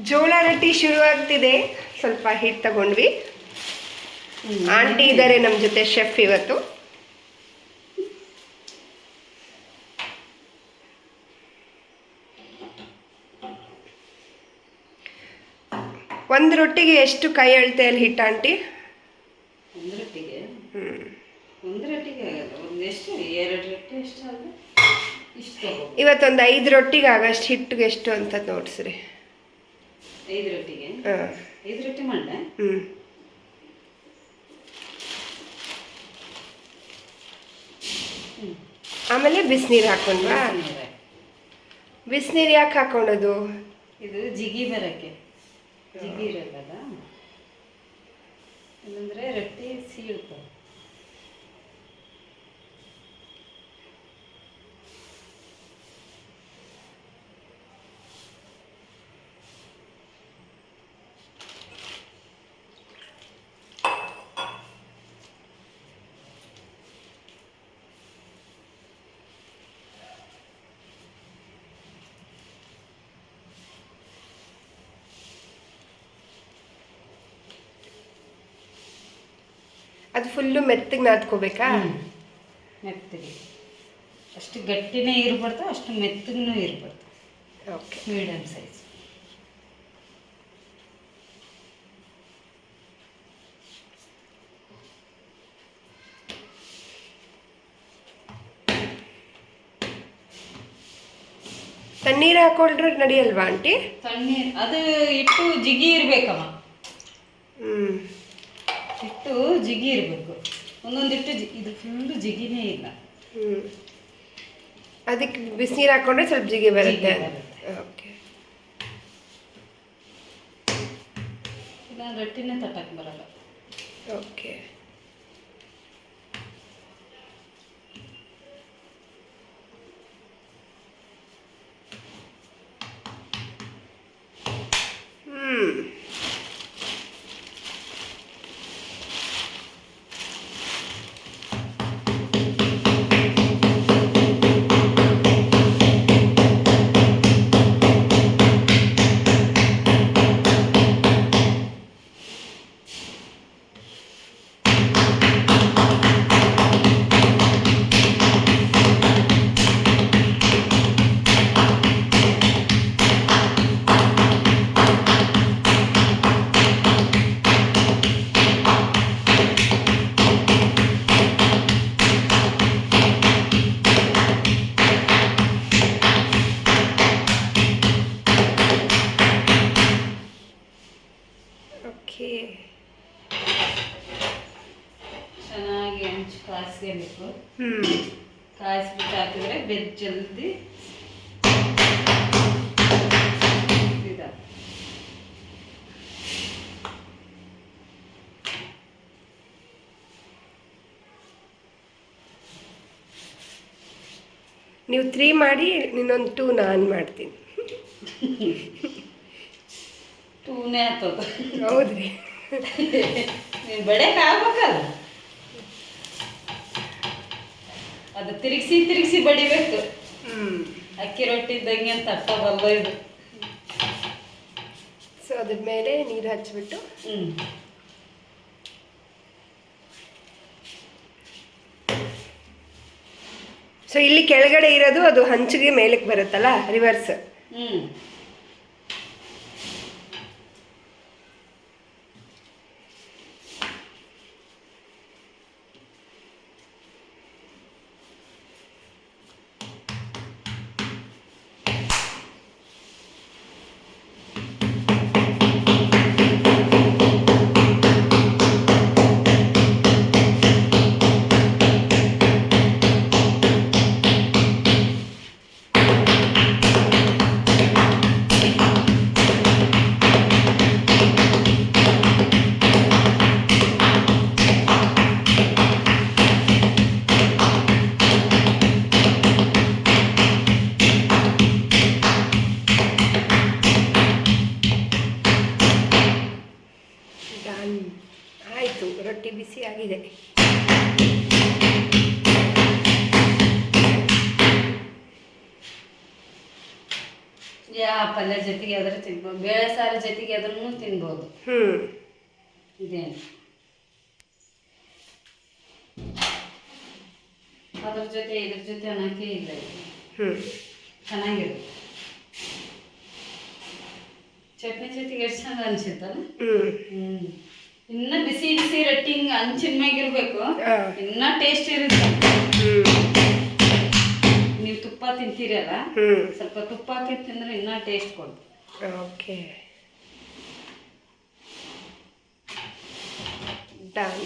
ಜೋಳ ರೊಟ್ಟಿ ಶುರುವಾಗ್ತಿದೆ. ಸ್ವಲ್ಪ ಹಿಟ್ಟು ತಗೊಂಡ್ವಿ. ಆಂಟಿ ಇದ್ದಾರೆ ನಮ್ಮ ಜೊತೆ, ಶೆಫ್ ಇವತ್ತು. ಒಂದು ರೊಟ್ಟಿಗೆ ಎಷ್ಟು ಕೈ ಅಳತೆಯಲ್ಲಿ ಹಿಟ್ಟು ಆಂಟಿ? ಒಂದು ರೊಟ್ಟಿಗೆ ಒಂದು ರೊಟ್ಟಿಗೆ ಒಂದೆಷ್ಟು 2 ರೊಟ್ಟಿ ಎಷ್ಟು ಅಲ್ಲ ಇಷ್ಟು. ಇವತ್ತೊಂದು 5 ರೊಟ್ಟಿಗೆ ಆಗಷ್ಟು ಹಿಟ್ಟಿಗೆ ಎಷ್ಟು ಅಂತ ನೋಡ್ಸ್ರಿ. 5 ರೊಟ್ಟಿಗೆ? 5 ರೊಟ್ಟಿ ಮಾಡಲ. ಆಮೇಲೆ ಬಿಸಿನೀರು ಹಾಕೊಂಡ್ವಾ? ಬಿಸಿನೀರು ಯಾಕೆ ಹಾಕೊಂಡದು? ಇದು ಜಿಗಿ ಬರಕ್ಕೆ. ಜಿಗಿ ಇರಲ್ಲ, ಇಲ್ಲಂದ್ರೆ ರೊಟ್ಟಿ ಸೀಳ್ತವೆ. ಅದು ಫುಲ್ಲು ಮೆತ್ತಗೆ ನಾದ್ಕೋಬೇಕಾ? ಮೆತ್ತಗೆ, ಅಷ್ಟು ಗಟ್ಟಿನೇ ಇರ್ಬಾರ್ದು, ಅಷ್ಟು ಮೆತ್ತಗೂ ಇರ್ಬಾರ್ದು. Okay, medium size. ತಣ್ಣೀರು ಹಾಕೊಂಡ್ರೆ ನಡೆಯಲ್ವಾ ಆಂಟಿ? ತಣ್ಣೀರು ಅದು ಹಿಟ್ಟು ಜಿಗಿ ಇರ್ಬೇಕಮ್ಮ. ಹಿಟ್ಟು ಜಿಗಿ ಇರಬೇಕು. ಒಂದೊಂದು ಹಿಟ್ಟು ಇದು ಫುಲ್ಲು ಜಿಗಿನೇ ಇಲ್ಲ. ಅದಕ್ಕೆ ಬಿಸಿನೀರು ಹಾಕೊಂಡ್ರೆ ಸ್ವಲ್ಪ ಜಿಗಿ ಬರುತ್ತೆ. ಓಕೆ, ಇಲ್ಲ ರೊಟ್ಟಿನೇ ತಟ್ಟಕ್ಕೆ ಬರಲ್ಲ. Okay, okay. ಚೆನ್ನಾಗಿ ಹಂಚು ಕಾಯಿಸ್ಕೊಬೇಕು. ಕಾಯಿಸ್ಬಿಟ್ಟು ಹಾಕಿದ್ರೆ ಬೆದ್ದು ಜಲ್ದಿ ನೀವು 3 ಮಾಡಿ, ಇನ್ನೊಂದು 2 ನಾನು ಮಾಡ್ತೀನಿ. 2ನೇ ಆಗ್ತದ. ಹೌದ್ರಿ, ನೀವು ಬಡಕ್ಕೆ ಆಗ್ಬೇಕಲ್ಲ, ಅದು ತಿರುಗಿಸಿ ಬಡಿಬೇಕು. ಅಕ್ಕಿ ರೊಟ್ಟಿ ಇದ್ದಂಗೆ ಅಂತ ಅಟ್ಟ ಬಲ್ಲ ಇದು. ಸೊ ಅದ್ರ ಮೇಲೆ ನೀರು ಹಚ್ಬಿಟ್ಟು ಸೊ ಇಲ್ಲಿ ಕೆಳಗಡೆ ಇರೋದು ಅದು ಹಂಚಿಗೆ ಮೇಲಕ್ಕೆ ಬರುತ್ತಲ್ಲ, ರಿವರ್ಸ್. ಆಯಿತು, ರೊಟ್ಟಿ ಬಿಸಿ ಆಗಿದೆ. ಯಾ ಪಲ್ಯ ಜೊತೆಗೆ ಆದ್ರೆ ತಿನ್ಬೋದು, ಬೇಳೆ ಸಾರು ಜೊತೆಗೆ ಆದ್ರೂ ತಿನ್ಬೋದು. ಇದೇನು ಅದ್ರ ಜೊತೆ ಇದ್ರ ಜೊತೆ ಅನ್ನೋಕೆ ಇಲ್ಲ, ಚೆನ್ನಾಗಿರುತ್ತೆ. ಚಟ್ನಿ ಜೊತೆಗೆ ಎಷ್ಟು ಚಂದ ಅನ್ಸುತ್ತಲ್ಲ. ಇನ್ನ ಬಿಸಿ ಬಿಸಿ ರೊಟ್ಟಿ ಹಿಂಗ ಹಂಚಿನ ಮ್ಯಾಗಿರ್ಬೇಕು, ಇನ್ನ ಟೇಸ್ಟ್ ಇರುತ್ತೆ. ನೀವು ತುಪ್ಪ ತಿಂತೀರಲ್ಲ, ಸ್ವಲ್ಪ ತುಪ್ಪ ಹಾಕಿ ತಿಂದ್ರೆ ಇನ್ನ ಟೇಸ್ಟ್ ಕೊಡುತ್ತೆ. Okay, done.